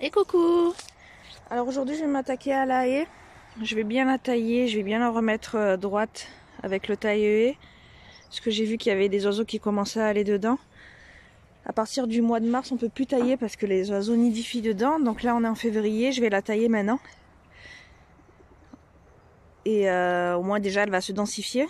Et coucou! Alors aujourd'hui je vais m'attaquer à la haie. Je vais bien la tailler, je vais bien la remettre droite avec le taille-haie. Parce que j'ai vu qu'il y avait des oiseaux qui commençaient à aller dedans. À partir du mois de mars on peut plus tailler parce que les oiseaux nidifient dedans. Donc là on est en février, je vais la tailler maintenant. Et au moins déjà elle va se densifier.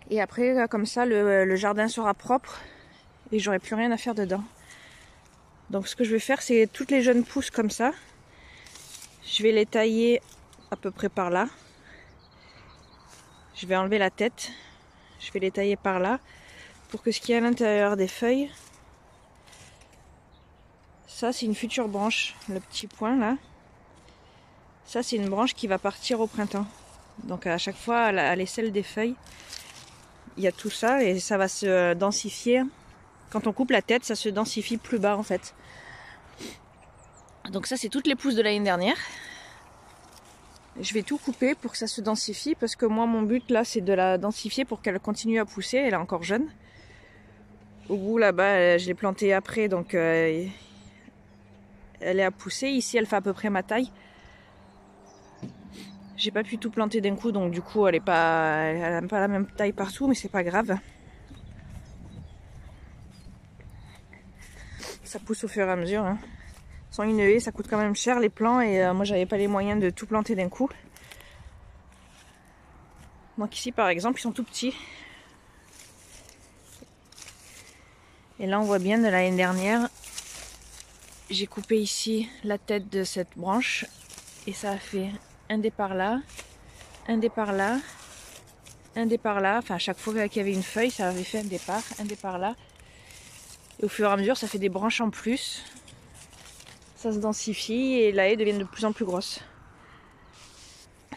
Et après comme ça le jardin sera propre et j'aurai plus rien à faire dedans. Donc ce que je vais faire, c'est toutes les jeunes pousses comme ça. Je vais les tailler à peu près par là. Je vais enlever la tête. Je vais les tailler par là pour que ce qu'il y a à l'intérieur des feuilles, ça c'est une future branche, le petit point là. Ça c'est une branche qui va partir au printemps. Donc à chaque fois à l'aisselle des feuilles, il y a tout ça et ça va se densifier. Quand on coupe la tête, ça se densifie plus bas en fait. Donc ça c'est toutes les pousses de l'année dernière. Je vais tout couper pour que ça se densifie parce que moi mon but là c'est de la densifier pour qu'elle continue à pousser, elle est encore jeune. Au bout là-bas je l'ai plantée après donc elle est à pousser, ici elle fait à peu près ma taille. J'ai pas pu tout planter d'un coup donc du coup elle a pas la même taille partout mais c'est pas grave. Ça pousse au fur et à mesure. Hein. Sans une haie ça coûte quand même cher les plants et moi j'avais pas les moyens de tout planter d'un coup. Donc ici par exemple ils sont tout petits. Et là on voit bien de l'année dernière, j'ai coupé ici la tête de cette branche et ça a fait un départ là, un départ là, un départ là. Enfin à chaque fois qu'il y avait une feuille ça avait fait un départ là. Et au fur et à mesure ça fait des branches en plus. Ça se densifie et la haie devient de plus en plus grosse.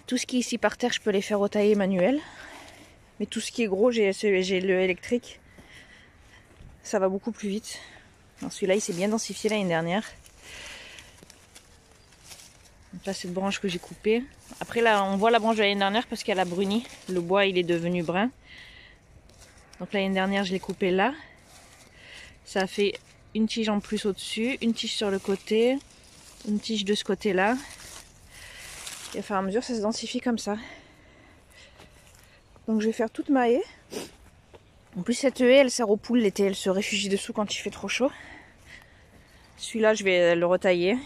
Tout ce qui est ici par terre je peux les faire au tailler manuel. Mais tout ce qui est gros j'ai le électrique. Ça va beaucoup plus vite. Celui-là il s'est bien densifié l'année dernière. Donc là cette branche que j'ai coupée. Après là on voit la branche de l'année dernière parce qu'elle a bruni. Le bois il est devenu brun. Donc l'année dernière je l'ai coupée là. Ça a fait une tige en plus au-dessus, une tige sur le côté, une tige de ce côté-là. Et au fur et à mesure ça se densifie comme ça. Donc je vais faire toute ma haie. En plus cette haie elle sert aux poules l'été, elle se réfugie dessous quand il fait trop chaud. Celui-là je vais le retailler.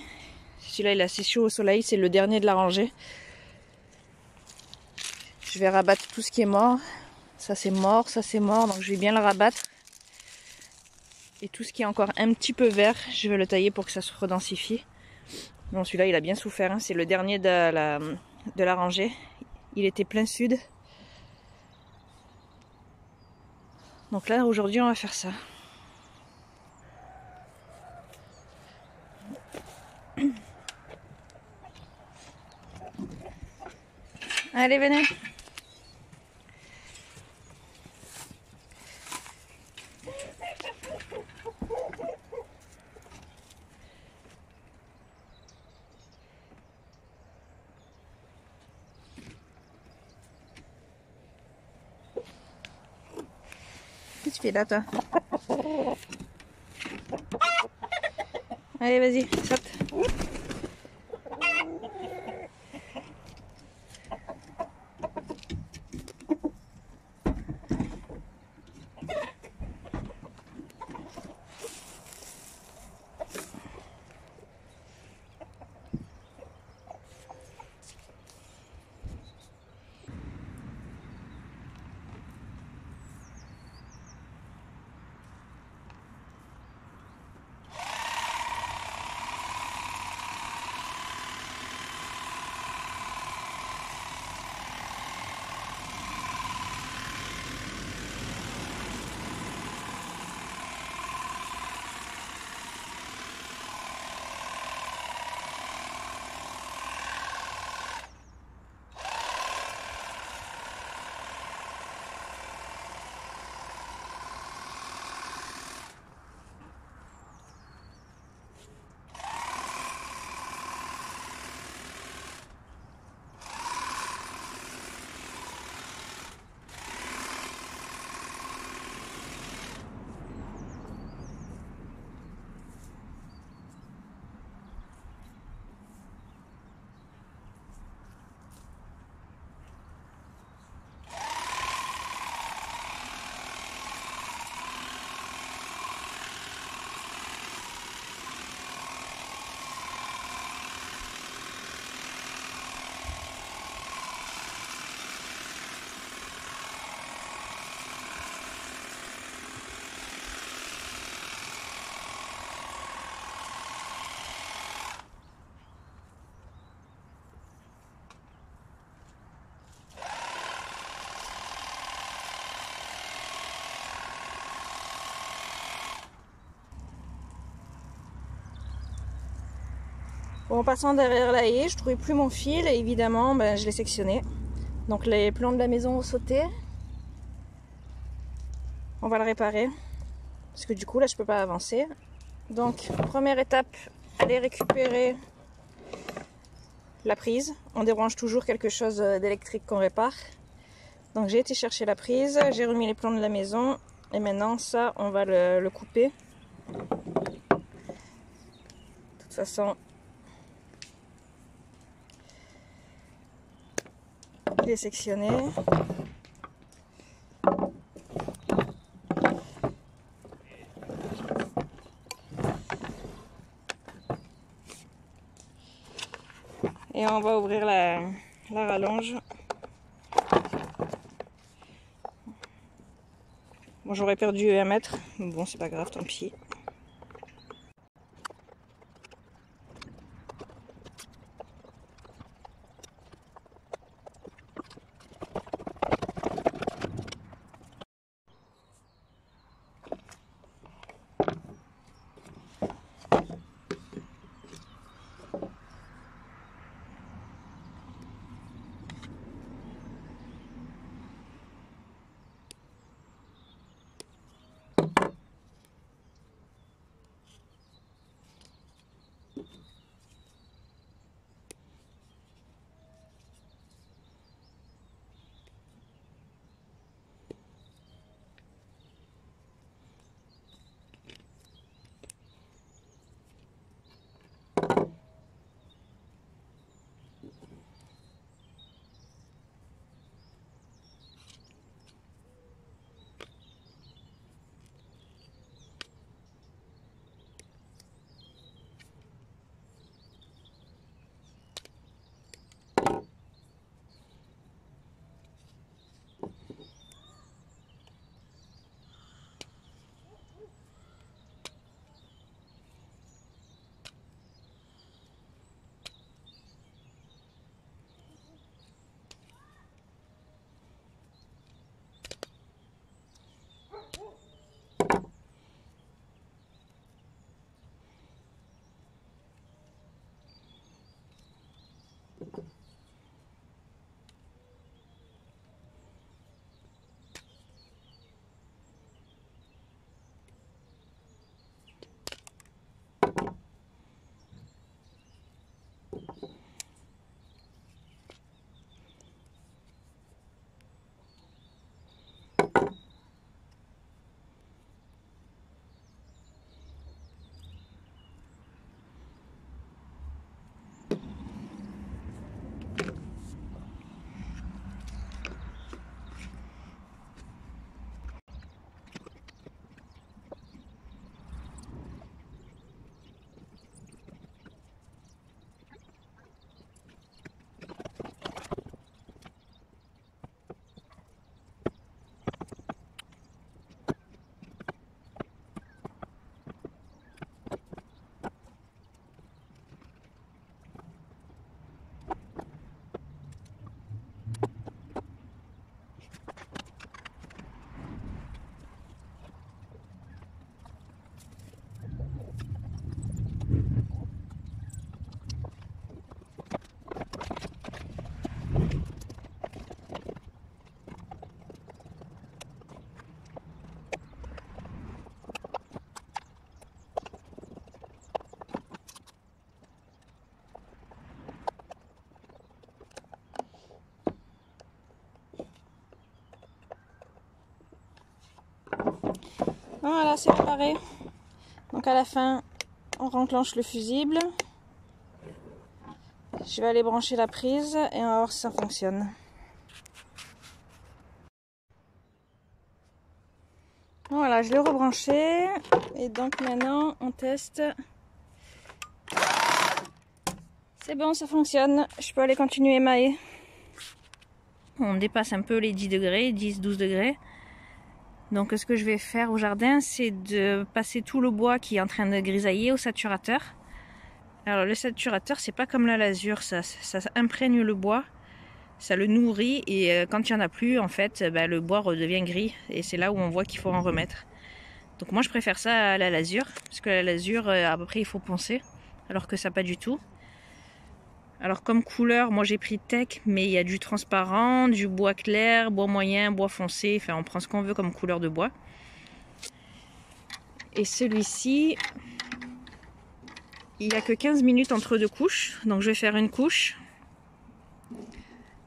Celui-là il est assez chaud au soleil, c'est le dernier de la rangée. Je vais rabattre tout ce qui est mort. Ça c'est mort, donc je vais bien le rabattre. Et tout ce qui est encore un petit peu vert, je vais le tailler pour que ça se redensifie. Bon celui-là il a bien souffert, hein. C'est le dernier de la rangée. Il était plein sud. Donc là aujourd'hui on va faire ça. Allez venez. Qu'est-ce que tu fais là toi? Allez vas-y, saute. Bon, en passant derrière la haie, je trouvais plus mon fil et évidemment ben, je l'ai sectionné. Donc les plombs de la maison ont sauté. On va le réparer parce que du coup là je peux pas avancer. Donc première étape, aller récupérer la prise. On débranche toujours quelque chose d'électrique qu'on répare. Donc j'ai été chercher la prise, j'ai remis les plombs de la maison et maintenant ça on va le couper. De toute façon il est sectionné. Et on va ouvrir la rallonge. Bon, j'aurais perdu 1 mètre, mais bon, c'est pas grave, tant pis. Voilà, c'est préparé. Donc à la fin, on renclenche le fusible. Je vais aller brancher la prise et on va voir si ça fonctionne. Voilà, je l'ai rebranché. Et donc maintenant, on teste. C'est bon, ça fonctionne. Je peux aller continuer ma haie. On dépasse un peu les 10 degrés, 10-12 degrés. Donc ce que je vais faire au jardin, c'est de passer tout le bois qui est en train de grisailler au saturateur. Alors le saturateur, c'est pas comme la lasure, ça imprègne le bois, ça le nourrit et quand il n'y en a plus, en fait, le bois redevient gris et c'est là où on voit qu'il faut en remettre. Donc moi je préfère ça à la lasure, parce que la lasure, après il faut poncer, alors que ça pas du tout. Alors comme couleur, moi j'ai pris teck, mais il y a du transparent, du bois clair, bois moyen, bois foncé, enfin on prend ce qu'on veut comme couleur de bois. Et celui-ci, il n'y a que 15 minutes entre deux couches, donc je vais faire une couche.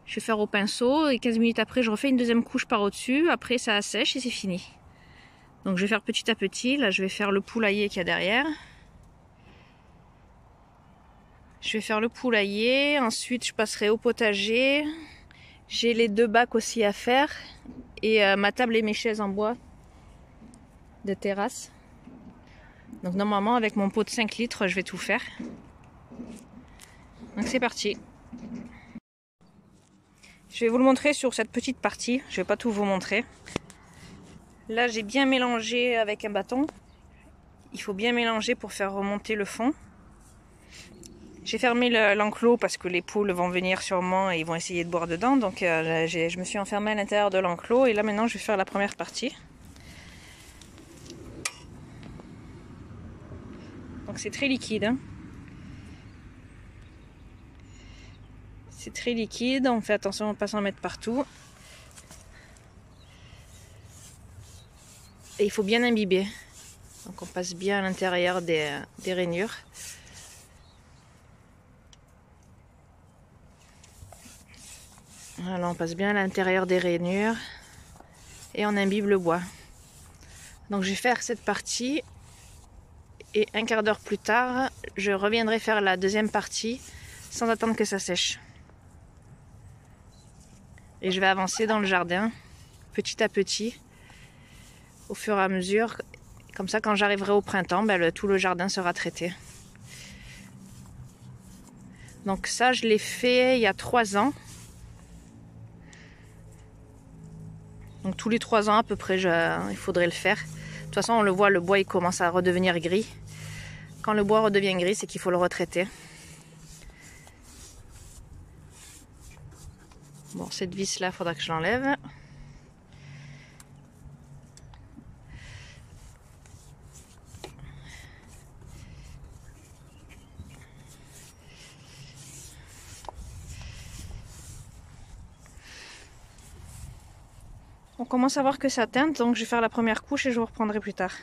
Je vais faire au pinceau et 15 minutes après je refais une deuxième couche par au-dessus, après ça assèche et c'est fini. Donc je vais faire petit à petit, là je vais faire le poulailler qu'il y a derrière. Je vais faire le poulailler, ensuite je passerai au potager. J'ai les 2 bacs aussi à faire et ma table et mes chaises en bois de terrasse. Donc normalement avec mon pot de 5 litres je vais tout faire. Donc c'est parti. Je vais vous le montrer sur cette petite partie, je vais pas tout vous montrer. Là j'ai bien mélangé avec un bâton. Il faut bien mélanger pour faire remonter le fond. J'ai fermé l'enclos parce que les poules vont venir sûrement et ils vont essayer de boire dedans. Donc je me suis enfermée à l'intérieur de l'enclos et là maintenant je vais faire la première partie. Donc c'est très liquide. Hein. C'est très liquide, on fait attention à ne pas s'en mettre partout. Et il faut bien imbiber. Donc on passe bien à l'intérieur des rainures. Voilà, on passe bien à l'intérieur des rainures et on imbibe le bois. Donc je vais faire cette partie et un quart d'heure plus tard, je reviendrai faire la deuxième partie sans attendre que ça sèche. Et je vais avancer dans le jardin petit à petit au fur et à mesure. Comme ça, quand j'arriverai au printemps, tout le jardin sera traité. Donc ça, je l'ai fait il y a 3 ans. Donc tous les 3 ans à peu près, il faudrait le faire. De toute façon, on le voit, le bois il commence à redevenir gris. Quand le bois redevient gris, c'est qu'il faut le retraiter. Bon, cette vis là, il faudra que je l'enlève. On commence à voir que ça teinte, donc je vais faire la première couche et je vous reprendrai plus tard.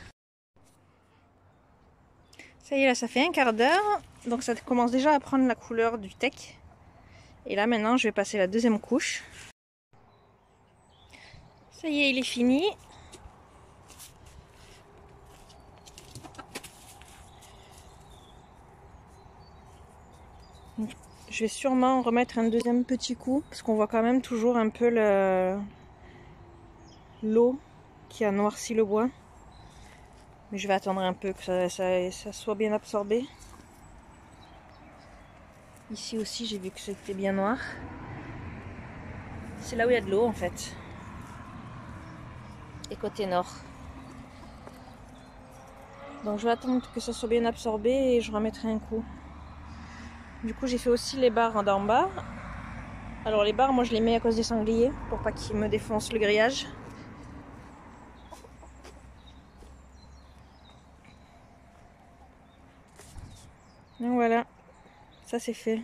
Ça y est, là ça fait un quart d'heure, donc ça commence déjà à prendre la couleur du teck. Et là maintenant je vais passer la deuxième couche. Ça y est, il est fini. Je vais sûrement remettre un deuxième petit coup, parce qu'on voit quand même toujours un peu l'eau qui a noirci le bois. Mais je vais attendre un peu que ça soit bien absorbé. Ici aussi j'ai vu que c'était bien noir. C'est là où il y a de l'eau en fait. Et côté nord. Donc je vais attendre que ça soit bien absorbé et je remettrai un coup. Du coup j'ai fait aussi les barres d'en bas. Alors les barres moi je les mets à cause des sangliers pour pas qu'ils me défoncent le grillage. Donc voilà, ça c'est fait.